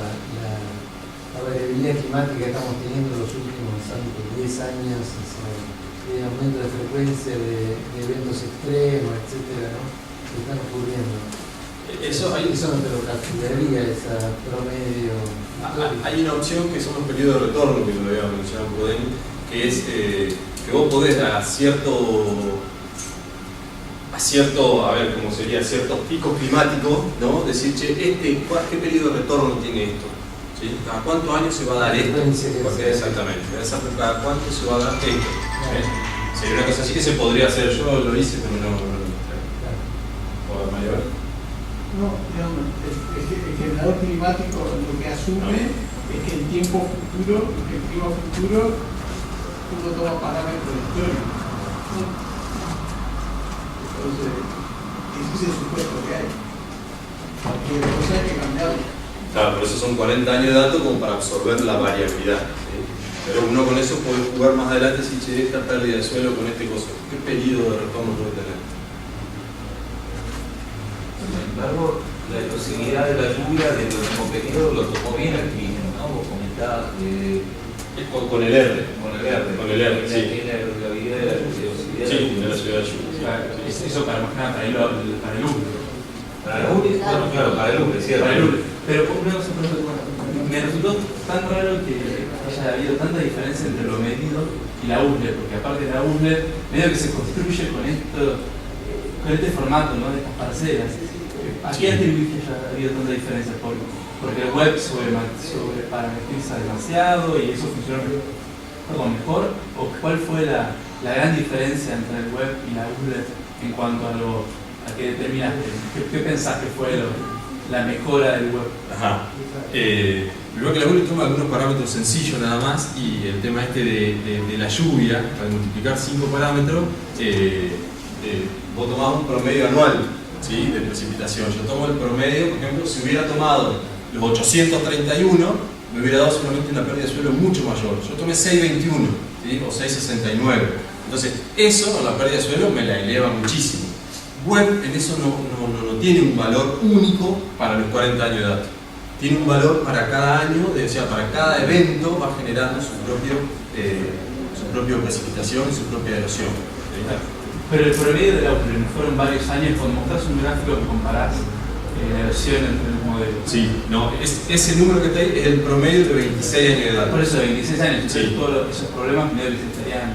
variabilidad climática que estamos teniendo los últimos 10 años? O sea, el aumento de frecuencia de eventos extremos, etcétera, ¿no? Que están ocurriendo. Eso no te lo calcularía, esa promedio. Hay una opción que son los periodos de retorno, que lo había mencionado Pruden, que es que vos podés a ciertos picos climáticos, ¿no? Decir, che, ¿qué periodo de retorno tiene esto? ¿Sí? ¿Cada cuántos años se va a dar esto? Exactamente, ¿cada cuánto se va a dar esto? ¿Sí? Sería una cosa así que se podría hacer, yo lo hice, pero no lo Maribel. No, digamos, el generador climático lo que asume es que el tiempo futuro, el clima futuro, uno toma parámetros históricos. Entonces, ese es el supuesto que hay. Cualquier cosa hay que cambiarlo. Claro, pero esos son 40 años de datos como para absorber la variabilidad. ¿Sí? Pero uno con eso puede jugar más adelante si che, esta pérdida de suelo con este coso. ¿Qué periodo de retorno puede tener? Sin embargo, la explosividad de la lluvia del último periodo lo tomó bien aquí, ¿no? Vos comentabas que Con el R. Con el R, sí. La regularidad de la lluvia. Sí, de la ciudad de lluvia. Claro, eso para más que nada para el URE. Para el URE, bueno, claro, para el URE, cierto. Para el URE. Pero una cosa, por ejemplo, me resultó tan raro que haya habido tanta diferencia entre lo medido y la URE, porque aparte de la URE, medio que se construye con este formato, ¿no? De estas parcelas. ¿A qué atribuís que haya habido tanta diferencia? Porque el web sobreparametriza demasiado y eso funciona mejor, o cuál fue la gran diferencia entre el web y la URE en cuanto a qué determinaste, qué pensás que fue la mejora del web. Ajá. Luego que la URE toma algunos parámetros sencillos nada más, y el tema de la lluvia, al multiplicar 5 parámetros, vos tomás un promedio anual, ¿sí? De precipitación. Yo tomo el promedio, por ejemplo, si hubiera tomado los 831, me hubiera dado solamente una pérdida de suelo mucho mayor. Yo tomé 621, ¿sí? O 669. Entonces, eso, la pérdida de suelo, me la eleva muchísimo. Web en eso no tiene un valor único para los 40 años de datos. Tiene un valor para cada año, o sea, para cada evento va generando su propia precipitación y su propia erosión. Pero el promedio de la URE fueron varios años. Cuando mostrás un gráfico que comparás la erosión entre los modelos. Sí, no, ese número que está ahí es el promedio de 26 años de edad. Por eso, 26 años, entonces sí. Todos esos problemas medio que estarían.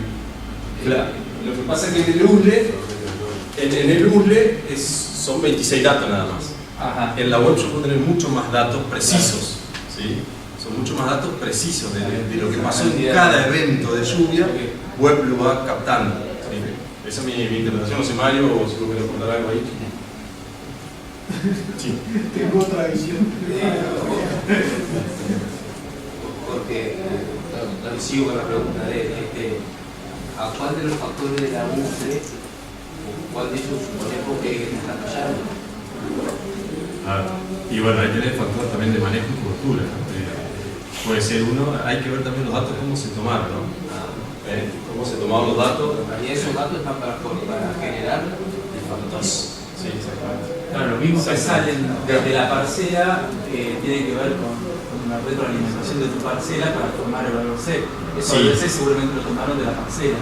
Claro. Lo que pasa es que en el URLE son 26 datos nada más. Ajá. En la web yo puedo tener muchos más datos precisos. ¿Sí? Son muchos más datos precisos de lo que pasó en cada evento de lluvia. Web lo va captando. ¿Sí? Esa es mi interpretación. No sé, Mario, o si vos querés contar algo ahí. Sí. Tengo otra visión. Porque, sigo con la pregunta de ¿a cuál de los factores de la URE o cuál de ellos suponemos que desarrollaron? Y bueno, ahí tenés el factor también de manejo y cobertura. Puede ser uno, hay que ver también los datos, cómo se tomaron, ¿no? Cómo se tomaron los datos. Y esos datos están para generar el factor. Sí, exactamente. Claro, lo mismo que salen desde la parcela tiene que ver con la retroalimentación de tu parcela para formar el valor C. Eso Sí. el C seguramente lo tomaron de la parcela.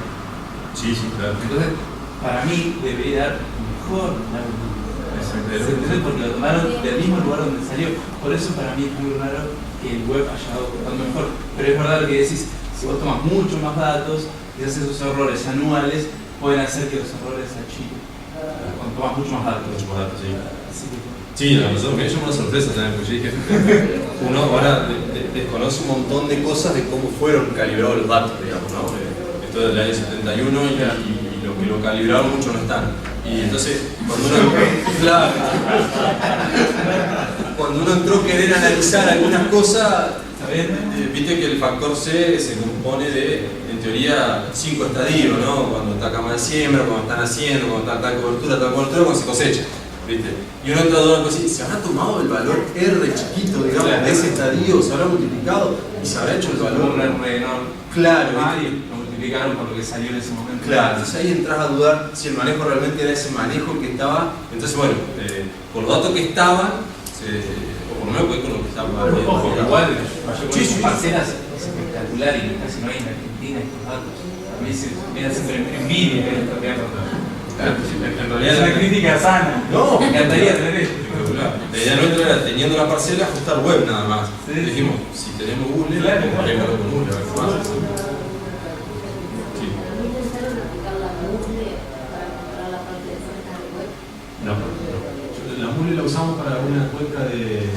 Sí, claro. Entonces, para mí debería dar mejor la porque lo tomaron del mismo lugar donde salió. Por eso para mí es muy raro que el web haya dado tanto mejor. Pero es verdad lo que decís, si vos tomas mucho más datos, quizás esos errores anuales pueden hacer que los errores se achiquen. Cuando tomas mucho más datos. Mucho más datos, sí. Sí, Sí, a nosotros me dio una sorpresa también, porque yo dije, uno ahora desconoce un montón de cosas de cómo fueron calibrados los datos, digamos, ¿no? Esto es del año 71 y lo que lo calibraron mucho no están. Y entonces, cuando uno entró a querer analizar algunas cosas, viste que el factor C se compone de, en teoría, 5 estadios, ¿no? Cuando está cama de siembra, cuando están haciendo, cuando está tal cobertura, cuando se cosecha. ¿Viste? Y uno entra a una cosa y se habrá tomado el valor R chiquito, digamos, de ese estadio, se habrá multiplicado y se habrá hecho el valor. Un R enorme. Claro, Ah, ¿viste? multiplicaron por lo que salió en ese momento. Claro, entonces ahí entras a dudar si el manejo realmente era ese manejo que estaba. Entonces, bueno, con los datos que estaban, o por lo menos con lo que estaba. Ojo, igual, Sí, sí. parcelas es espectacular y casi no hay en Argentina estos datos. A mí se me hace envidia que esto que en realidad es una crítica sana. No, me encantaría tener esto. La idea nuestra era, teniendo la parcela, ajustar web nada más. Sí. Dijimos, si tenemos Google, Claro. comparémoslo con Google, a ver qué pasa. Sí. No, la mule la usamos para una cuenca de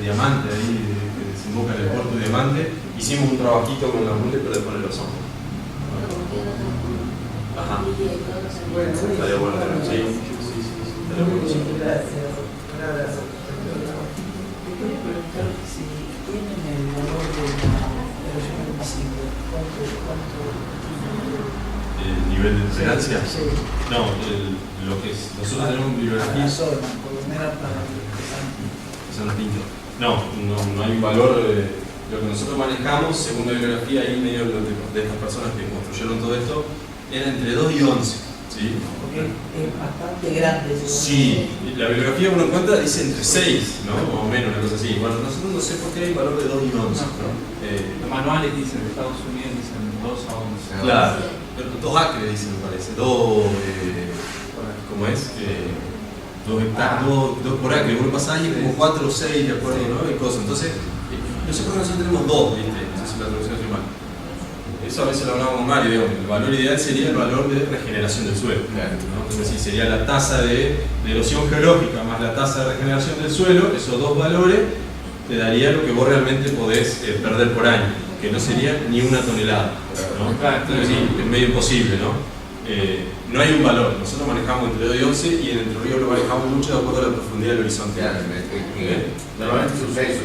diamante, ahí que desemboca en el puerto de diamante. Hicimos un trabajito con la mule, pero después lo usamos. Ajá. Estaría bueno tener, sí. Estaría bueno, sí. Si tienen el valor de la versión 25, ¿cuánto? ¿El nivel de tolerancia? Sí. No, lo que es, nosotros tenemos bibliografía. Por lo menos para San Pinto. No hay un valor. Lo que nosotros manejamos, según la bibliografía, ahí medio de estas personas que construyeron todo esto, era entre 2 y 11. ¿Sí? porque es bastante grande. Sí, la bibliografía uno encuentra dice entre 6, ¿no? Más o menos, una cosa así. Bueno, nosotros no sé por qué hay valor de 2 y 11. ¿No? Los manuales dicen de Estados Unidos dicen 2 a 11. Claro, pero 2 acres dicen, me parece. 2, ¿cómo es? 2 hectáreas, 2 por acre. Uno pasa ahí como 4 o 6, de acuerdo, ¿no? Y cosas. Entonces, nosotros tenemos 2, ¿viste? No sé si la traducción es mal. Eso a veces lo hablamos con Mario, digamos, el valor ideal sería el valor de regeneración del suelo, ¿no? Entonces, si sería la tasa de erosión geológica más la tasa de regeneración del suelo, esos dos valores te daría lo que vos realmente podés perder por año, que no sería ni una tonelada, ¿no? Entonces, sí, es medio imposible, ¿no? No hay un valor, nosotros manejamos entre 2 y 11 y en Entre Ríos lo manejamos mucho de acuerdo a la profundidad del horizonte. Normalmente sucede eso.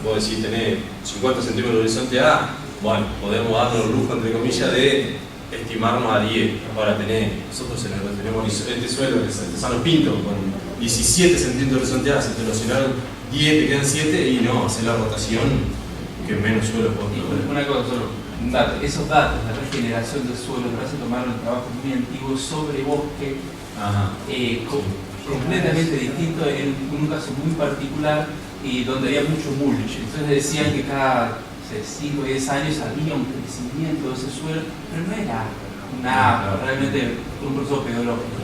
Vos decís, tenés 50 centímetros de horizonte A, bueno, podemos darnos el lujo, entre comillas, de estimarnos a 10. Ahora nosotros tenemos este suelo, el San Pinto, con 17 centímetros de horizonte A, se te erosionaron 10, te quedan 7 y no, hacer la rotación que menos suelo podés tener. Una cosa solo, un dato, esos datos de regeneración del suelo me parece tomaron trabajos muy antiguos sobre bosque, completamente distinto en un caso muy particular y donde había mucho mulch. Entonces decían que cada 5 o 10 años había un crecimiento de ese suelo, pero no era realmente un proceso pedológico.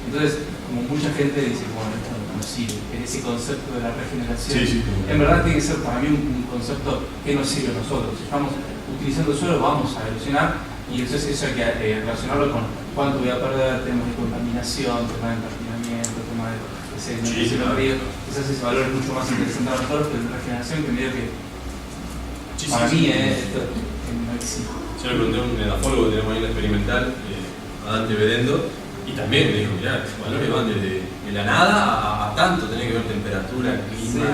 Entonces, como mucha gente dice, bueno, esto no sirve, ese concepto de la regeneración, en verdad tiene que ser para mí un concepto que nos sirve a nosotros. Si estamos utilizando el suelo, vamos a erosionar, y entonces eso hay que relacionarlo con cuánto voy a perder, temas de contaminación, temas de empartinamiento, temas de sedimentación del río. Quizás ese valor es mucho más interesante a nosotros que la regeneración, que medio que para mí esto no existe. Yo le pregunté a un edafólogo que tenemos ahí en la experimental, a Dante Bedendo, y también me dijo, mirá, los valores van desde la nada a tanto, tenés que ver temperatura, clima,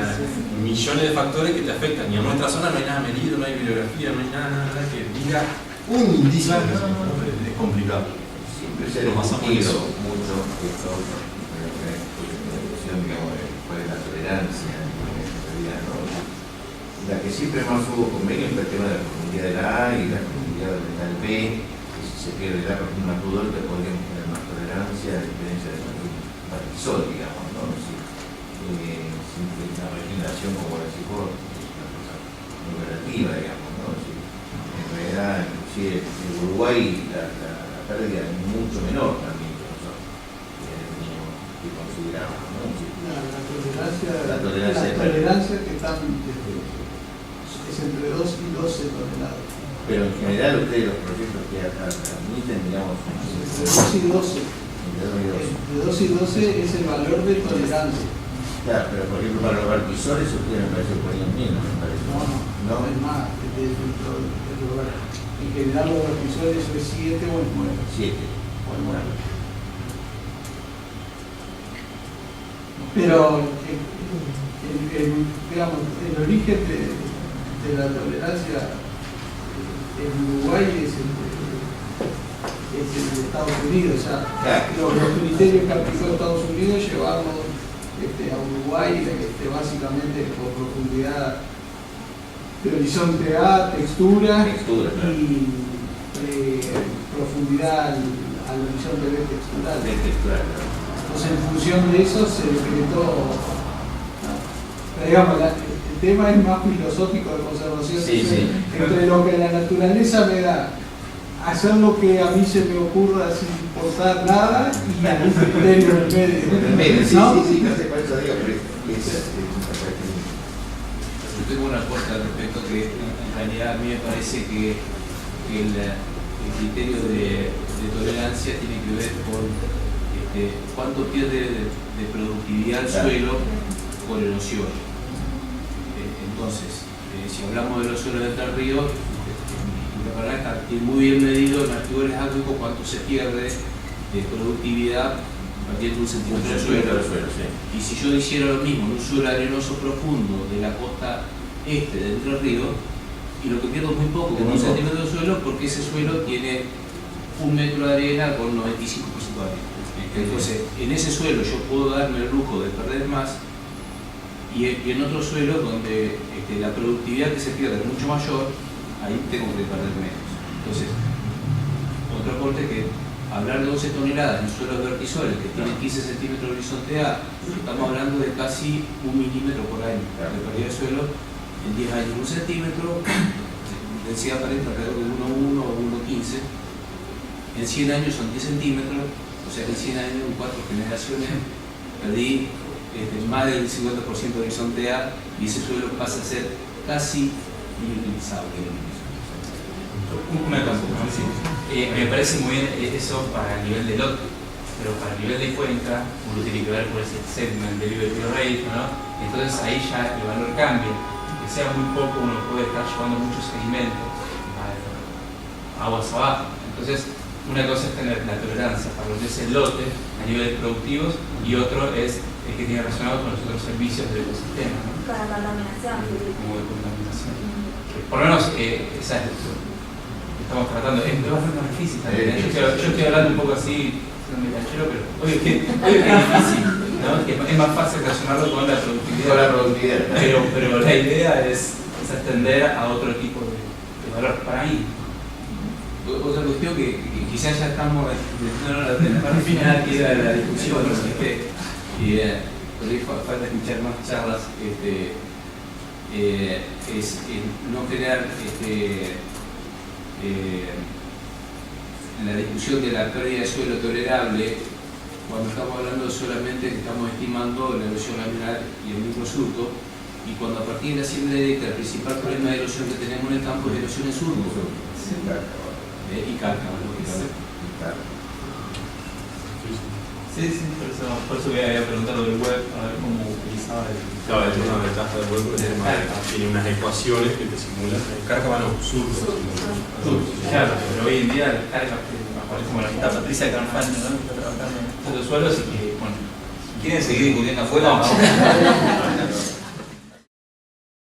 millones de factores que te afectan. Y en nuestra zona no hay nada medido, no hay bibliografía, no hay nada que diga un indicio. Es complicado. Siempre se ha discutido mucho esto, la discusión, digamos, de cuál es la tolerancia en realidad, ¿no? La que siempre más hubo convenio fue el tema de la profundidad del A y la profundidad del B, que si se pierde el A profundo más rudo, te podrían tener más tolerancia a diferencia de partisol, digamos, ¿no? Siempre una regeneración, como decís vos, es una cosa muy relativa, digamos, ¿no? En realidad, inclusive en Uruguay la pérdida es mucho menor también que nosotros, que consideramos, ¿no? La tolerancia que están es entre 2 y 12 toneladas. Pero en general ustedes los proyectos que admiten, digamos, Entre 2 y 12. Entre 2 y 12 es el valor de tolerancia. Claro, pero por ejemplo para los vertisores ustedes me parece que ponían menos, me parece. No, es más, en general los vertisores eso es 7 o es 9. 7. O el 9. Pero digamos, el origen de la tolerancia en Uruguay es el de Estados Unidos. O sea, los criterios que aplicó Estados Unidos llevarlos a Uruguay básicamente por profundidad de horizonte A, textura. profundidad al horizonte B textural. Entonces, en función de eso se decretó. Pero digamos, el tema es más filosófico de conservación. Entre lo que la naturaleza me da, hacer lo que a mí se me ocurra sin importar nada y algún criterio en el medio. No sé cuál es el digo, pero yo tengo una cosa al respecto que en realidad a mí me parece que el criterio de tolerancia tiene que ver con cuánto pierde de productividad el suelo por erosión. Entonces, si hablamos de los suelos de Entre Ríos, la verdad está muy bien medido en archivos acuícolas cuánto se pierde de productividad partiendo de un centímetro de suelo. Y si yo hiciera lo mismo en un suelo arenoso profundo de la costa este de Entre Ríos, y lo que pierdo es muy poco, con un centímetro de suelo, porque ese suelo tiene 1 metro de arena con 95% de arena. Entonces, en ese suelo yo puedo darme el lujo de perder más, y en otros suelos donde la productividad que se pierde es mucho mayor, ahí tengo que perder menos. Entonces, otro aporte es que hablar de 11 toneladas en suelos vertisores que tienen 15 centímetros de horizonte A, estamos hablando de casi 1 milímetro por año de pérdida de suelo en 10 años. 1 centímetro, densidad aparente alrededor de 1,1 o 1,15. En 100 años son 10 centímetros, o sea que en 100 años, en 4 generaciones, perdí más del 50% de horizonte A y ese suelo pasa a ser casi inutilizable. Una cosa, ¿no? Me parece muy bien eso para el nivel de lote, pero para el nivel de cuenca uno tiene que ver por ese segment delivery rate, ¿no? Entonces ahí ya el valor cambia. Que sea muy poco, uno puede estar llevando mucho sedimento aguas abajo. Entonces, una cosa es tener la tolerancia para lo que es el lote a niveles productivos y otro es el que tiene relacionado con los otros servicios del ecosistema, ¿no? Con la contaminación. Como de contaminación. Por lo menos esa es estamos tratando, es bastante más difícil también. Yo estoy hablando un poco así, no me canchero, pero obvio que es difícil, ¿no? Es más fácil relacionarlo con la productividad. Pero la idea es atender a otro tipo de valor para mí. Otra cuestión que quizás ya estamos en la parte final que era la discusión, ¿no? Por ahí falta escuchar más charlas, es no crear la discusión de la pérdida de suelo tolerable cuando estamos hablando solamente que estamos estimando la erosión laminar y el microsurco, y cuando a partir de la siembra directa el principal problema de erosión que tenemos en el campo es erosión en surco y cárcamo, lógicamente. Sí, por eso había preguntado del web, a ver cómo utilizaba el... Claro, es una ventaja del web porque tiene unas ecuaciones que te simulan el cárcamo surco. Claro, pero hoy en día el cárcamo aparece como la mitad Patricia Canfani, ¿no? Que está trabajando en estos suelos y que, bueno... ¿Quieren seguir discutiendo afuera? Vamos.